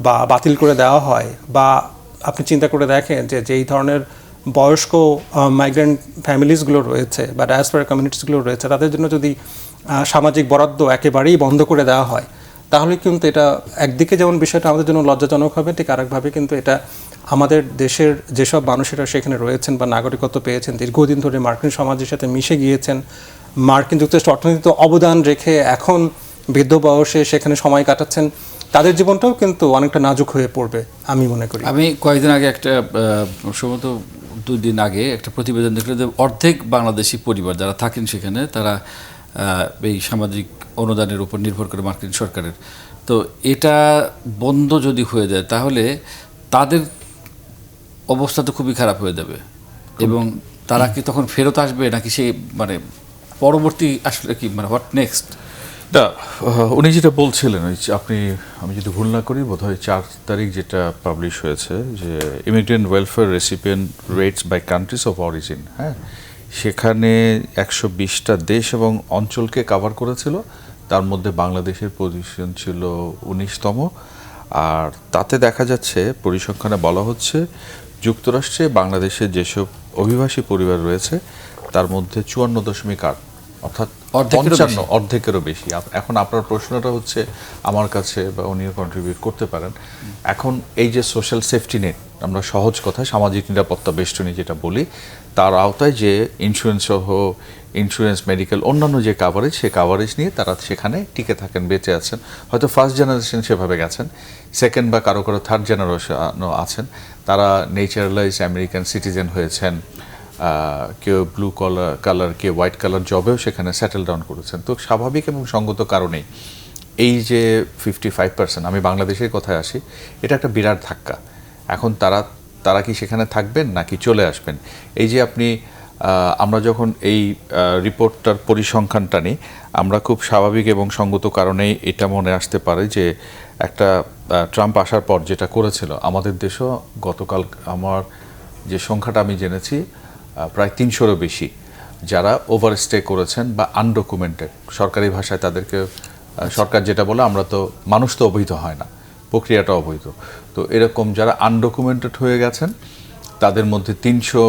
বা বাতিল করে দেওয়া হয়, বা আপনি চিন্তা করে দেখেন যে যেই ধরনের বয়স্ক মাইগ্রেন্ট ফ্যামিলিসগুলো রয়েছে বা ডায়াসপোরা কমিউনিটিসগুলো রয়েছে, তাদের জন্য যদি সামাজিক বরাদ্দ একেবারেই বন্ধ করে দেওয়া হয়, তাহলে কিন্তু এটা একদিকে যেমন বিষয়টা আমাদের জন্য লজ্জাজনক হবে, ঠিক আরেকভাবে কিন্তু এটা আমাদের দেশের যেসব মানুষেরা সেখানে রয়েছেন বা নাগরিকত্ব পেয়েছেন, দীর্ঘদিন ধরে মার্কিন সমাজের সাথে মিশে গিয়েছেন, মার্কিন যুক্তরাষ্ট্র অর্থনীতিতে অবদান রেখে এখন বৃদ্ধ বয়সে সেখানে সময় কাটাচ্ছেন, তাদের জীবনটাও কিন্তু অনেকটা নাজুক হয়ে পড়বে আমি মনে করি। আমি কয়েকদিন আগে একটা সম্ভবত 2 দিন আগে একটা প্রতিবেদন দেখলাম যে অর্ধেক বাংলাদেশি পরিবার যারা থাকেন সেখানে তারা এই সামাজিক অনুদানের উপর নির্ভর করে মার্কিন সরকারের। তো এটা বন্ধ যদি হয়ে যায় তাহলে তাদের অবস্থা তো খুবই খারাপ হয়ে যাবে এবং তারা কি তখন ফেরত আসবে নাকি সেই মানে পরবর্তী আসলে কি মানে হোয়াট নেক্সট? না, উনি যেটা বলছিলেন আমি যদি ভুল না করি বোধহয় 4 তারিখ যেটা পাবলিশ হয়েছে যে immigrant welfare recipient rates by countries of origin, হ্যাঁ, সেখানে 120টা দেশ এবং অঞ্চলকে কভার করেছিল, তার মধ্যে বাংলাদেশের পজিশন ছিল 19তম। আর তাতে দেখা যাচ্ছে পরিসংখ্যানে বলা হচ্ছে যুক্তরাষ্ট্রে বাংলাদেশের যেসব অভিবাসী পরিবার রয়েছে তার মধ্যে 54.8 অর্থাৎ অর্ধেকেরও বেশি। এখন আপনার প্রশ্নটা হচ্ছে আমার কাছে বা উনিও কন্ট্রিবিউট করতে পারেন, এখন এই যে সোশ্যাল সেফটি নেট আমরা সহজ কথায় সামাজিক নিরাপত্তা বেষ্টনী যেটা বলি, তার আওতায় যে ইন্স্যুরেন্স মেডিকেল অন্যান্য যে কাভারেজ, সে কাভারেজ নিয়ে তারা সেখানে টিকে থাকেন, বেঁচে আছেন, হয়তো ফার্স্ট জেনারেশন সেভাবে গেছেন, সেকেন্ড বা কারো থার্ড জেনারেশনও আছেন, তারা নেচারালাইজ আমেরিকান সিটিজেন হয়েছেন, কেউ ব্লু কালার কেউ হোয়াইট কালার জবেও সেখানে সেটেল ডাউন করেছেন। তো স্বাভাবিক এবং সঙ্গত কারণেই এই যে 55%, আমি বাংলাদেশের কথায় আসি, এটা একটা বিরাট ধাক্কা। এখন তারা কি সেখানে থাকবেন নাকি চলে আসবেন? এই যে আমরা যখন এই রিপোর্টটার পরিসংখ্যানটা নিই, আমরা খুব স্বাভাবিক এবং সঙ্গত কারণেই এটা মনে আসতে পারে যে একটা ট্রাম্প আসার পর যেটা করেছিল আমাদের দেশও, গতকাল আমার যে সংখ্যাটা আমি জেনেছি প্রায় 300-এরও বেশি যারা ওভারস্টে করেছেন বা আনডকুমেন্টেড, সরকারি ভাষায় তাদেরকে সরকার যেটা বলে, আমরা তো মানুষ তো অবৈধ হয় না, প্রক্রিয়াটা অবৈধ, তো এরকম যারা আনডকুমেন্টেড হয়ে গেছেন তাদের মধ্যে 300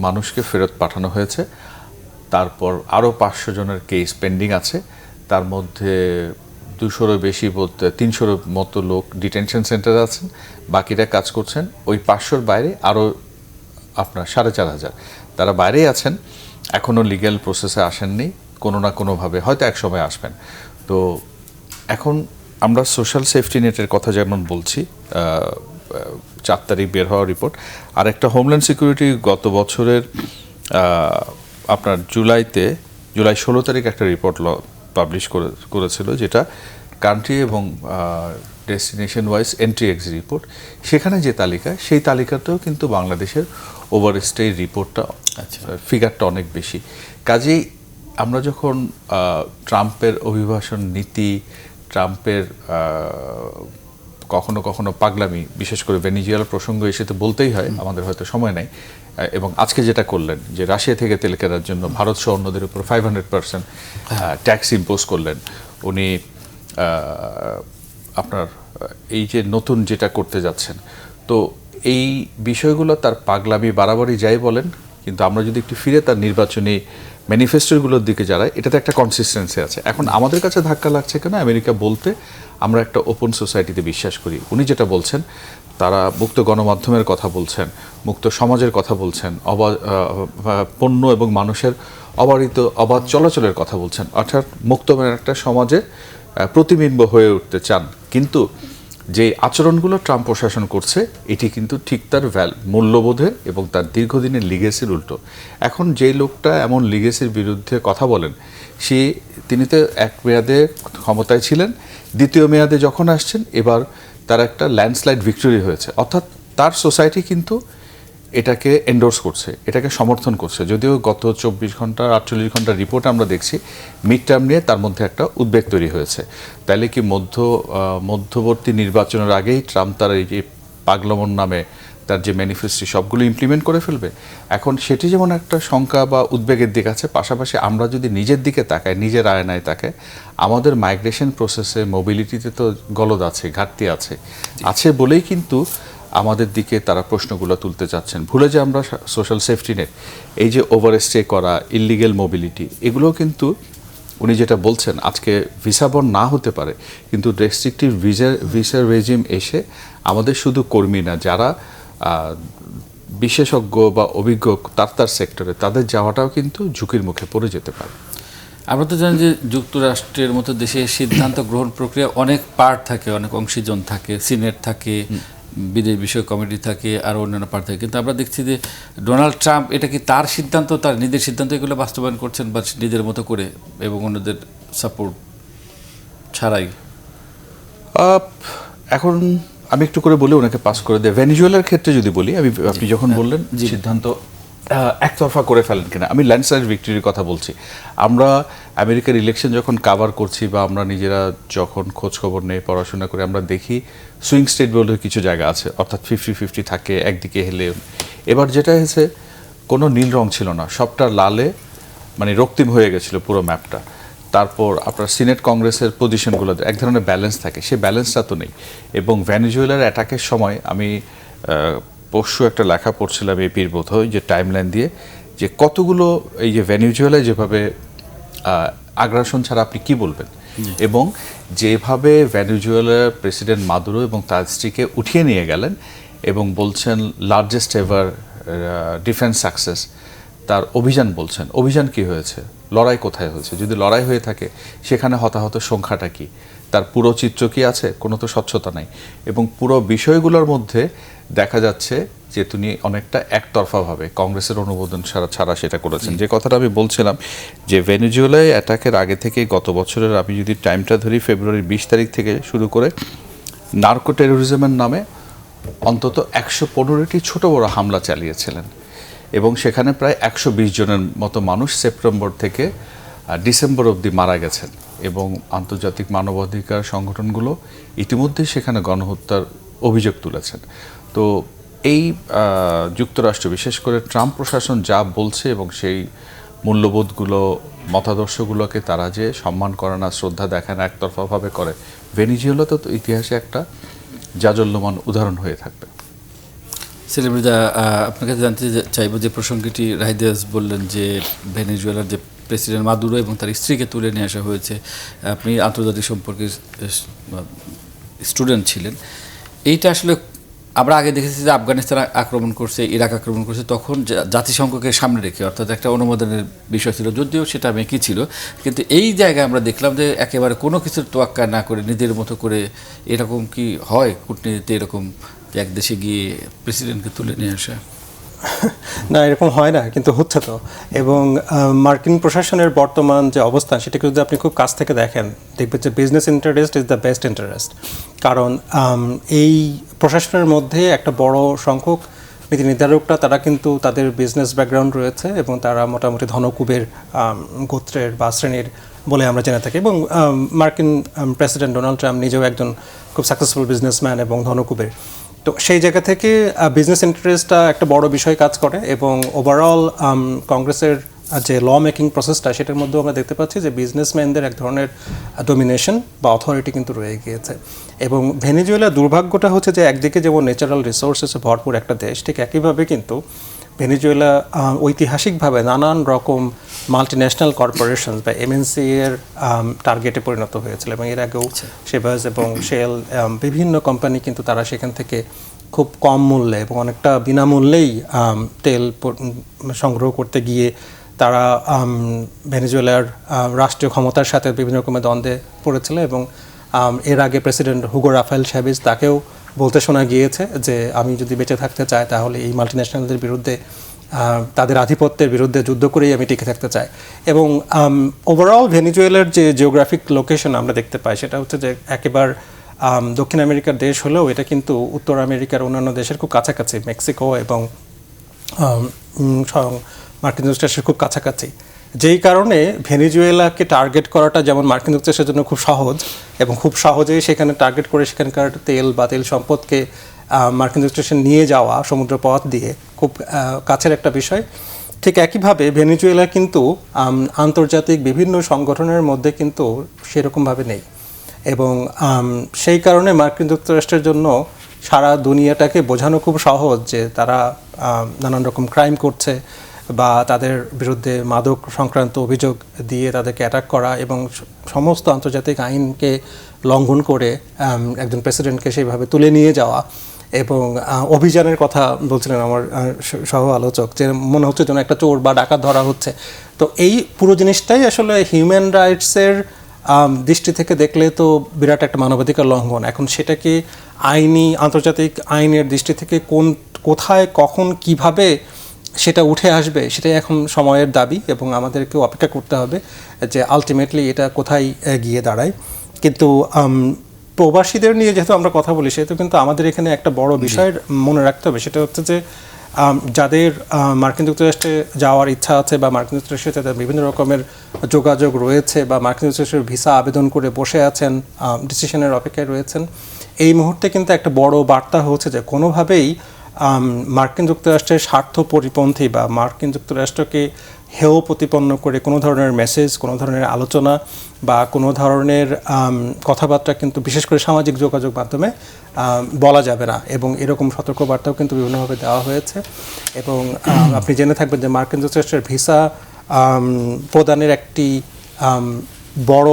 মানুষকে ফেরত পাঠানো হয়েছে। তারপর আরও 500 জনের কেস পেন্ডিং আছে, তার মধ্যে 200-এরও বেশি বলতে 300-এর মতো লোক ডিটেনশন সেন্টারে আছেন, বাকিরা কাজ করছেন। ওই 500-র বাইরে আরও আপনার 4,500 তারা বাইরেই আছেন, এখনও লিগ্যাল প্রসেসে আসেননি, কোনো না কোনোভাবে হয়তো এক সময় আসবেন। তো এখন আমরা সোশ্যাল সেফটি নেটের কথা যেমন বলছি, 4 তারিখ বের হওয়া রিপোর্ট, আর একটা হোমল্যান্ড সিকিউরিটি গত বছরের আপনার জুলাই 16 তারিখ একটা রিপোর্ট পাবলিশ করেছিল, যেটা কান্ট্রি এবং destination wise entry exit report. সেখানে যে তালিকা, সেই তালিকাতেও কিন্তু বাংলাদেশের ওভারস্টে রিপোর্টটা ফিগারটা অনেক বেশি। কাজেই আমরা যখন ট্রাম্পের অভিবাসন নীতি, ট্রাম্পের কখনো কখনো পাগলামি, বিশেষ করে ভেনিজুয়েলার প্রসঙ্গ এসে তো বলতেই হয়, আমাদের হয়তো সময় নাই, এবং আজকে যেটা করলেন যে রাশিয়া থেকে তেল কেনার জন্য ভারত সহ অন্যদের উপর 500% ট্যাক্স ইম্পোজ করলেন, উনি আপনার এই যে নতুন যেটা করতে যাচ্ছেন, তো এই বিষয়গুলো তার পাগলামি বাড়াবাড়ি যাই বলেন, কিন্তু আমরা যদি একটু ফিরে তার নির্বাচনী ম্যানিফেস্টোগুলোর দিকে যারা, এটাতে একটা কনসিস্টেন্সি আছে। এখন আমাদের কাছে ধাক্কা লাগছে কেন? আমেরিকা বলতে আমরা একটা ওপেন সোসাইটিতে বিশ্বাস করি। উনি যেটা বলছেন, তারা মুক্ত গণমাধ্যমের কথা বলছেন, মুক্ত সমাজের কথা বলছেন, পণ্য এবং মানুষের অবাধ চলাচলের কথা বলছেন, অর্থাৎ মুক্তময় একটা সমাজে প্রতিবিম্ব হয়ে উঠতে চান। কিন্তু যে আচরণগুলো ট্রাম্প প্রশাসন করছে, এটি কিন্তু ঠিক তার মূল্যবোধের এবং তার দীর্ঘদিনের লিগেসির উল্টো। এখন যে লোকটা এমন লিগেসির বিরুদ্ধে কথা বলেন, তিনি তো এক মেয়াদে ক্ষমতায় ছিলেন, দ্বিতীয় মেয়াদে যখন আসছেন, এবার তার একটা ল্যান্ডস্লাইড ভিক্টরি হয়েছে। অর্থাৎ তার সোসাইটি কিন্তু এটাকে এন্ডোর্স করছে, এটাকে সমর্থন করছে। যদিও গত 24 ঘন্টা 48 ঘন্টার রিপোর্ট আমরা দেখছি, মিড টার্ম নিয়ে তার মধ্যে একটা উদ্বেগ তৈরি হয়েছে। তাইলে কি মধ্যবর্তী নির্বাচনের আগেই ট্রাম্প তার এই যে পাগলামোর নামে তার যে ম্যানিফেস্টো সবগুলো ইমপ্লিমেন্ট করে ফেলবে? এখন সেটি যেমন একটা শঙ্কা বা উদ্বেগের দিক আছে, পাশাপাশি আমরা যদি নিজের দিকে তাকাই, নিজের আয়নায় তাকাই, আমাদের মাইগ্রেশন প্রসেসে মোবিলিটিতে তো গলদ আছে, ঘাটতি আছে বলেই কিন্তু আমাদের দিকে তারা প্রশ্নগুলো তুলতে চাচ্ছেন। ভুলে যে আমরা সোশ্যাল সেফটি নেট, এই যে ওভারস্টে করা, ইললিগেল মোবিলিটি, এগুলোও কিন্তু উনি যেটা বলছেন, আজকে ভিসা বন্ড না হতে পারে, কিন্তু রেস্ট্রিকটিভ ভিসা রেজিম এসে আমাদের শুধু কর্মী না, যারা বিশেষজ্ঞ বা অভিজ্ঞ তার সেক্টরে, তাদের যাওয়াটাও কিন্তু ঝুঁকির মুখে পড়ে যেতে পারে। আমরা তো জানি যে যুক্তরাষ্ট্রের মতো দেশে সিদ্ধান্ত গ্রহণ প্রক্রিয়া অনেক পার্ট থাকে, অনেক অংশীজন থাকে, সিনেট থাকে, বিদেশ বিষয়ক কমিটি থাকে, আর অন্যান্য পার্ট থাকে। কিন্তু আমরা দেখছি যে ডোনাল্ড ট্রাম্প এটা কি তার সিদ্ধান্ত, তার নিজের সিদ্ধান্ত এগুলো বাস্তবায়ন করছেন, বা নিজের মতো করে এবং অন্যদের সাপোর্ট ছাড়াই? এখন আমি একটু করে বলি, ওনাকে পাস করে দেয়। ভেনেজুয়েলার ক্ষেত্রে যদি বলি, আপনি যখন বললেন সিদ্ধান্ত একতরফা করে ফেলেন কিনা, আমি ল্যান্ডস্লাইড ভিক্টরির কথা বলছি। আমরা আমেরিকার ইলেকশন যখন কাভার করছি, বা আমরা নিজেরা যখন খোঁজ খবর নেই, পড়াশোনা করে, আমরা দেখি সুইং স্টেট বলে কিছু জায়গা আছে, অর্থাৎ 50-50 থাকে, একদিকে হেলে। এবার যেটা হয়েছে, কোনো নীল রং ছিল না, সবটা লালে মানে রক্তিম হয়ে গেছিলো পুরো ম্যাপটা। তারপর আপনার সিনেট কংগ্রেসের পজিশনগুলো এক ধরনের ব্যালেন্স থাকে, সেই ব্যালেন্সটা তো নেই। এবং ভেনেজুয়েলার অ্যাটাকের সময় আমি পরশু একটা লেখা পড়ছিলাম এপির বোধহয়, যে টাইমলাইন দিয়ে, যে কতগুলো এই যে ভেনেজুয়েলায় যেভাবে আগ্রাসন ছাড়া আপনি কি বলবেন, এবং যেভাবে ভেনেজুয়েলার প্রেসিডেন্ট মাদুরো এবং তার স্ত্রীকে উঠিয়ে নিয়ে গেলেন এবং বলছেন লার্জেস্ট এভার ডিফেন্স সাকসেস, তার অভিযান বলছেন। অভিযান কি হয়েছে? লড়াই কোথায় হয়েছে? যদি লড়াই হয়ে থাকে, সেখানে হতাহত সংখ্যাটা কি? তার পুরো চিত্র কি আছে? কোনো তো স্বচ্ছতা নাই। এবং পুরো বিষয়গুলোর মধ্যে দেখা যাচ্ছে যে তিনি অনেকটা একতরফাভাবে কংগ্রেসের অনুমোদন ছাড়া সেটা করেছেন। যে কথাটা আমি বলছিলাম, যে ভেনেজুয়েলায় অ্যাটাকের আগে থেকে গত বছরের, আমি যদি টাইমটা ধরি, ফেব্রুয়ারির 20 তারিখ থেকে শুরু করে নার্কো টেরোরিজমের নামে অন্তত 115টি ছোট বড় হামলা চালিয়েছিলেন, এবং সেখানে প্রায় 120 জনের মতো মানুষ সেপ্টেম্বর থেকে ডিসেম্বর অবধি মারা গেছেন। এবং আন্তর্জাতিক মানবাধিকার সংগঠনগুলো ইতিমধ্যেই সেখানে গণহত্যার অভিযোগ তুলেছেন। তো এই যুক্তরাষ্ট্র, বিশেষ করে ট্রাম্প প্রশাসন যা বলছে, এবং সেই মূল্যবোধগুলো, মতাদর্শগুলোকে তারা যে সম্মান করে না, শ্রদ্ধা দেখায় না, একতরফাভাবে করে, ভেনেজুয়েলা তো ইতিহাসে একটা জাজল্যমান উদাহরণ হয়ে থাকবে। সেলিমৃদা, আপনার কাছে জানতে চাইবো যে প্রসঙ্গটি রাহিদাস বললেন যে ভেনেজুয়েলার যে প্রেসিডেন্ট মাদুরো এবং তার স্ত্রীকে তুলে নিয়ে আসা হয়েছে। আপনি আন্তর্জাতিক সম্পর্কের স্টুডেন্ট ছিলেন। এইটা আসলে আমরা আগে দেখেছি যে আফগানিস্তান আক্রমণ করছে, ইরাক আক্রমণ করছে, তখন জাতিসংঘকে সামনে রেখে, অর্থাৎ একটা অনুমোদনের বিষয় ছিল, যদিও সেটা মেকি ছিল। কিন্তু এই জায়গায় আমরা দেখলাম যে একেবারে কোনো কিছুর তোয়াক্কা না করে নিজের মতো করে, এরকম কি হয় কূটনীতিতে, এরকম এক দেশে গিয়ে প্রেসিডেন্টকে তুলে নিয়ে আসা? না, এরকম হয় না, কিন্তু হচ্ছে তো। এবং মার্কিন প্রশাসনের বর্তমান যে অবস্থান, সেটাকে যদি আপনি খুব কাছ থেকে দেখেন, দেখবেন যে business interest is the best interest. কারণ এই প্রশাসনের মধ্যে একটা বড় সংখ্যক নীতি নির্ধারকরা, তারা কিন্তু তাদের বিজনেস ব্যাকগ্রাউন্ড রয়েছে, এবং তারা মোটামুটি ধনকুবের গোত্রের বা শ্রেণীর বলে আমরা জেনে থাকি। এবং মার্কিন প্রেসিডেন্ট ডোনাল্ড ট্রাম্প নিজেও একজন খুব সাকসেসফুল বিজনেসম্যান এবং ধনকুবের। তো সেই জায়গা থেকে বিজনেস ইন্টারেস্টটা একটা বড় বিষয় কাজ করে। এবং ওভারঅল কংগ্রেসের যে ল মেকিং প্রসেসটা, সেটার মধ্যেও আমরা দেখতে পাচ্ছি যে বিজনেসম্যানদের এক ধরনের ডোমিনেশন বা অথরিটি কিন্তু রয়ে গিয়েছে। এবং ভেনেজুয়েলার দুর্ভাগ্যটা হচ্ছে যে একদিকে যেমন ন্যাচারাল রিসোর্সেসে ভরপুর একটা দেশ, ঠিক একইভাবে কিন্তু ভেনেজুয়েলা ঐতিহাসিকভাবে নানান রকম মাল্টিন্যাশনাল কর্পোরেশন বা এমএনসি এর টার্গেটে পরিণত হয়েছিল। এবং এর আগেও শেভাজ এবং শেল বিভিন্ন কোম্পানি কিন্তু তারা সেখান থেকে খুব কম মূল্যে এবং অনেকটা বিনামূল্যেই তেল সংগ্রহ করতে গিয়ে তারা ভেনেজুয়েলার রাষ্ট্রীয় ক্ষমতার সাথে বিভিন্ন রকমের দ্বন্দ্বে পড়েছিল। এবং এর আগে প্রেসিডেন্ট হুগো রাফায়েল চ্যাভেজ তাকেও বলতে শোনা গিয়েছে যে আমি যদি বেঁচে থাকতে চাই তাহলে এই মাল্টিন্যাশনালদের বিরুদ্ধে, তাদের আধিপত্যের বিরুদ্ধে যুদ্ধ করেই আমি টিকে থাকতে চাই। এবং ওভারঅল ভেনেজুয়েলার যে জিওগ্রাফিক লোকেশন আমরা দেখতে পাই সেটা হচ্ছে যে একেবারে দক্ষিণ আমেরিকার দেশ হলেও এটা কিন্তু উত্তর আমেরিকার অন্যান্য দেশের খুব কাছাকাছি, মেক্সিকো এবং মার্কিন যুক্তরাষ্ট্রের খুব কাছাকাছি। যেই কারণে ভেনেজুয়েলাকে টার্গেট করাটা যেমন মার্কিন যুক্তরাষ্ট্রের জন্য খুব সহজ, এবং খুব সহজেই সেখানে টার্গেট করে সেখানকার তেল বা তেল সম্পদকে মার্কিন যুক্তরাষ্ট্রে নিয়ে যাওয়া সমুদ্রপথ দিয়ে খুব কাছের একটা বিষয়। ঠিক একইভাবে ভেনেজুয়েলা কিন্তু আন্তর্জাতিক বিভিন্ন সংগঠনের মধ্যে কিন্তু সেরকমভাবে নেই। এবং সেই কারণে মার্কিন যুক্তরাষ্ট্রের জন্য সারা দুনিয়াটাকে বোঝানো খুব সহজ যে তারা নানান রকম ক্রাইম করছে বা তাদের বিরুদ্ধে মাদক সংক্রান্ত অভিযোগ দিয়ে তাদেরকে অ্যাটাক করা এবং সমস্ত আন্তর্জাতিক আইনকে লঙ্ঘন করে একজন প্রেসিডেন্টকে সেইভাবে তুলে নিয়ে যাওয়া। এবং অভিযানের কথা বলছিলেন আমার সহ আলোচক, যে মনে হচ্ছে যেন একটা চোর বা ডাকাত ধরা হচ্ছে। তো এই পুরো জিনিসটাই আসলে হিউম্যান রাইটসের দৃষ্টি থেকে দেখলে তো বিরাট একটা মানবাধিকার লঙ্ঘন। এখন সেটাকে আইনি, আন্তর্জাতিক আইনের দৃষ্টি থেকে কোথায়, কখন, কিভাবে সেটা উঠে আসবে সেটাই এখন সময়ের দাবি। এবং আমাদেরকেও অপেক্ষা করতে হবে যে আলটিমেটলি এটা কোথায় গিয়ে দাঁড়ায়। কিন্তু প্রবাসীদের নিয়ে যেহেতু আমরা কথা বলি, সেহেতু কিন্তু আমাদের এখানে একটা বড় বিষয় মনে রাখতে হবে, সেটা হচ্ছে যে যাদের মার্কিন যুক্তরাষ্ট্রে যাওয়ার ইচ্ছা আছে বা মার্কিন যুক্তরাষ্ট্রে তাদের বিভিন্ন রকমের যোগাযোগ রয়েছে বা মার্কিন যুক্তরাষ্ট্রের ভিসা আবেদন করে বসে আছেন, ডিসিশনের অপেক্ষায় রয়েছেন, এই মুহূর্তে কিন্তু একটা বড় বার্তা হচ্ছে যে কোনোভাবেই মার্কিন যুক্তরাষ্ট্রের স্বার্থ পরিপন্থী বা মার্কিন যুক্তরাষ্ট্রকে হেয় প্রতিপন্ন করে কোনো ধরনের মেসেজ, কোনো ধরনের আলোচনা বা কোনো ধরনের কথাবার্তা কিন্তু বিশেষ করে সামাজিক যোগাযোগ মাধ্যমে বলা যাবে না। এবং এরকম সতর্কবার্তাও কিন্তু বিভিন্নভাবে দেওয়া হয়েছে। এবং আপনি জেনে থাকবেন যে মার্কিন যুক্তরাষ্ট্রের ভিসা প্রদানের একটি বড়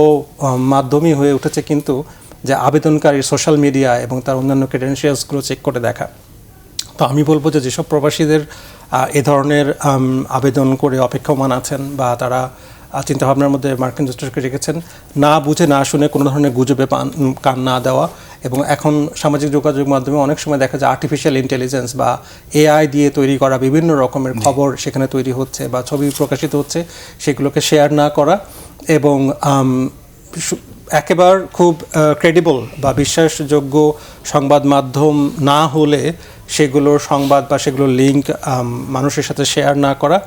মাধ্যমই হয়ে উঠেছে কিন্তু যে আবেদনকারীর সোশ্যাল মিডিয়া এবং তার অন্যান্য ক্রেডেনশিয়ালসগুলো চেক করে দেখা। তো আমি বলবো যে যেসব প্রবাসীদের এ ধরনের আবেদন করে অপেক্ষমান আছেন বা তারা চিন্তাভাবনার মধ্যে মার্কিন যুক্তরাষ্ট্রকে রেখেছেন, না বুঝে না শুনে কোনো ধরনের গুজবে কান না দেওয়া। এবং এখন সামাজিক যোগাযোগ মাধ্যমে অনেক সময় দেখা যায় আর্টিফিশিয়াল ইন্টেলিজেন্স বা এআই দিয়ে তৈরি করা বিভিন্ন রকমের খবর সেখানে তৈরি হচ্ছে বা ছবি প্রকাশিত হচ্ছে, সেগুলোকে শেয়ার না করা। এবং একেবারে খুব ক্রেডিবল বা বিশ্বাসযোগ্য সংবাদ মাধ্যম না হলে সেগুলোর সংবাদ বা সেগুলোর লিঙ্ক মানুষের সাথে শেয়ার না করা।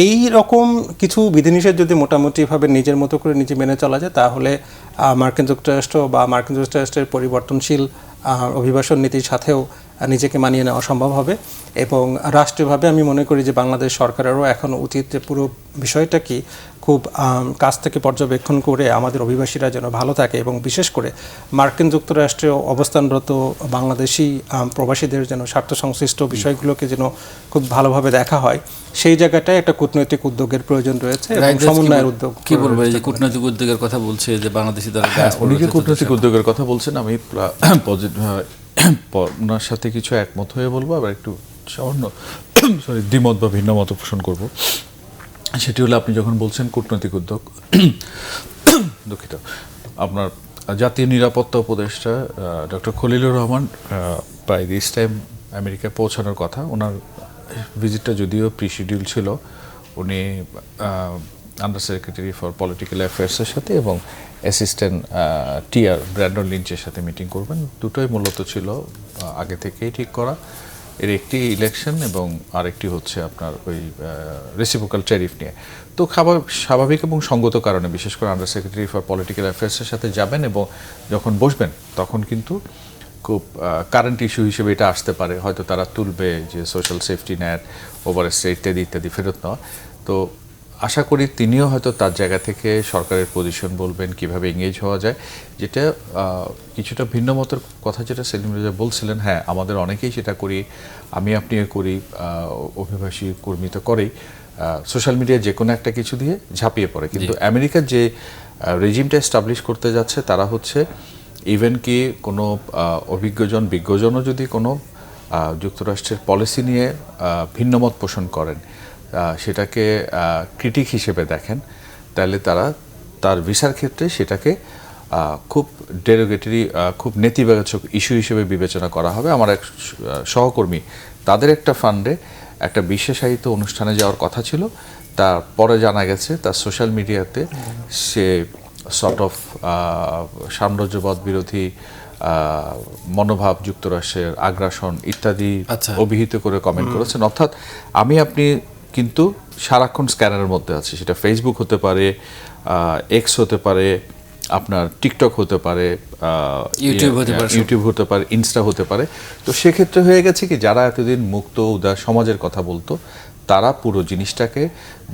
এই রকম কিছু বিধিনিষেধ যদি মোটামুটিভাবে নিজের মতো করে নিজে মেনে চলা যায়, তাহলে মার্কিন যুক্তরাষ্ট্র বা মার্কিন যুক্তরাষ্ট্রের পরিবর্তনশীল অভিবাসন নীতির সাথেও নিজেকে মানিয়ে নেওয়া সম্ভব হবে। এবং রাষ্ট্রীয়ভাবে আমি মনে করি যে বাংলাদেশ সরকারেরও এখন উচিত যে পুরো বিষয়টা কি খুব কাছ থেকে পর্যবেক্ষণ করে আমাদের অভিবাসীরা যেন ভালো থাকে এবং বিশেষ করে মার্কিন যুক্তরাষ্ট্রে অবস্থানরত বাংলাদেশি প্রবাসীদের যেন স্বার্থ সংশ্লিষ্ট বিষয়গুলোকে যেন খুব ভালোভাবে দেখা হয়, সেই জায়গাটায় একটা কূটনৈতিক উদ্যোগের প্রয়োজন রয়েছে এবং সমন্বয়ের উদ্যোগ। কি বলবো, এই যে কূটনৈতিক উদ্যোগের কথা বলছে যে বাংলাদেশি দ্বারা উনিকে কূটনৈতিক উদ্যোগের কথা বলছেন, আমি ওনার সাথে কিছু একমত হয়ে বলবো, আবার একটু সামান্য দ্বিমত বা ভিন্ন মত পোষণ করব। সেটি হলো, আপনি যখন বলছেন কূটনৈতিক উদ্যোগ, দুঃখিত, আপনার জাতীয় নিরাপত্তা উপদেষ্টা ডক্টর খলিলুর রহমান প্রায় দিস টাইম আমেরিকায় পৌঁছানোর কথা। ওনার ভিজিটটা যদিও প্রিশিডিউল ছিল, উনি আন্ডার সেক্রেটারি ফর পলিটিক্যাল অ্যাফেয়ার্সের সাথে এবং অ্যাসিস্ট্যান্ট টিআর ব্র্যান্ডন লিঞ্চের সাথে মিটিং করবেন। দুটোই মূলত ছিল আগে থেকেই ঠিক করা। এর একটি ইলেকশন এবং আরেকটি হচ্ছে আপনার ওই রেসিপ্রোকাল ট্যারিফ নিয়ে। তো স্বাভাবিক এবং সঙ্গত কারণে বিশেষ করে আন্ডার সেক্রেটারি ফর পলিটিক্যাল অ্যাফেয়ার্সের সাথে যাবেন এবং যখন বসবেন তখন কিন্তু খুব কারেন্ট ইস্যু হিসেবে এটা আসতে পারে, হয়তো তারা তুলবে যে সোশ্যাল সেফটি নেট, ওভারস্টে ইত্যাদি ইত্যাদি ফেরত নেওয়া। তো আশা করি তিনিও হয়তো তার জায়গা থেকে সরকারের পজিশন বলবেন কিভাবে এঙ্গেজ হওয়া যায়, যেটা কিছুটা ভিন্ন মতের কথা যেটা সেলিম রেজা বলছিলেন। হ্যাঁ, আমাদের অনেকেই সেটা করি, আমি আপনিও করি, অভিবাসী কর্মী তো করেই, সোশ্যাল মিডিয়ায় যে কোনো একটা কিছু দিয়ে ঝাঁপিয়ে পড়ে। কিন্তু আমেরিকার যে রেজিমটা এস্টাবলিশ করতে যাচ্ছে তারা হচ্ছে ইভেন কি কোনো বিজ্ঞজনও যদি কোনো যুক্তরাষ্ট্রের পলিসি নিয়ে ভিন্নমত পোষণ করেন, সেটাকে ক্রিটিক হিসেবে দেখেন, তাহলে তার ভিসার ক্ষেত্রে সেটাকে খুব ডেরোগেটরি, খুব নেতিবাচক ইস্যু হিসেবে বিবেচনা করা হবে। আমার এক সহকর্মী, তাদের একটা ফান্ডে একটা বিশেষায়িত অনুষ্ঠানে যাওয়ার কথা ছিল, তারপরে জানা গেছে তার সোশ্যাল মিডিয়াতে সে সর্ট অফ সাম্রাজ্যবাদ বিরোধী মনোভাব, যুক্তরাষ্ট্রের আগ্রাসন ইত্যাদি অভিহিত করে কমেন্ট করেছেন। অর্থাৎ আপনি কিন্তু সারাক্ষণ স্ক্যানারের মধ্যে আছে, সেটা ফেসবুক হতে পারে, এক্স হতে পারে, আপনার টিকটক হতে পারে, ইউটিউব হতে পারে, ইনস্টা হতে পারে। তো সেক্ষেত্রে হয়ে গেছে কি, যারা এতদিন মুক্ত উদার সমাজের কথা বলতো, তারা পুরো জিনিসটাকে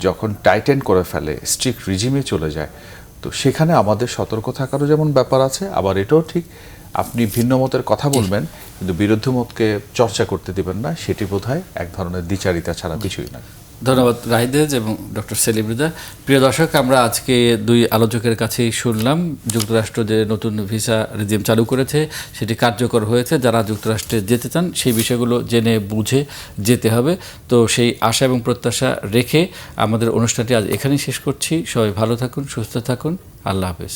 যখন টাইটেন করে ফেলে, স্ট্রিক্ট রিজিমে চলে যায়, তো সেখানে আমাদের সতর্ক থাকারও যেমন ব্যাপার আছে, আবার এটাও ঠিক আপনি ভিন্ন মতের কথা বলবেন কিন্তু বিরুদ্ধ মতকে চর্চা করতে দিবেন না, সেটি বোধহয় এক ধরনের দ্বিচারিতা ছাড়া কিছুই না। ধন্যবাদ রাহিদেজ এবং ডক্টর সেলিম রেজা। প্রিয় দর্শক, আমরা আজকে দুই আলোচকের কাছেই শুনলাম যুক্তরাষ্ট্র যে নতুন ভিসা রেজিম চালু করেছে সেটি কার্যকর হয়েছে। যারা যুক্তরাষ্ট্রে যেতে চান সেই বিষয়গুলো জেনে বুঝে যেতে হবে। তো সেই আশা এবং প্রত্যাশা রেখে আমাদের অনুষ্ঠানটি আজ এখানেই শেষ করছি। সবাই ভালো থাকুন, সুস্থ থাকুন, আল্লাহ হাফেজ।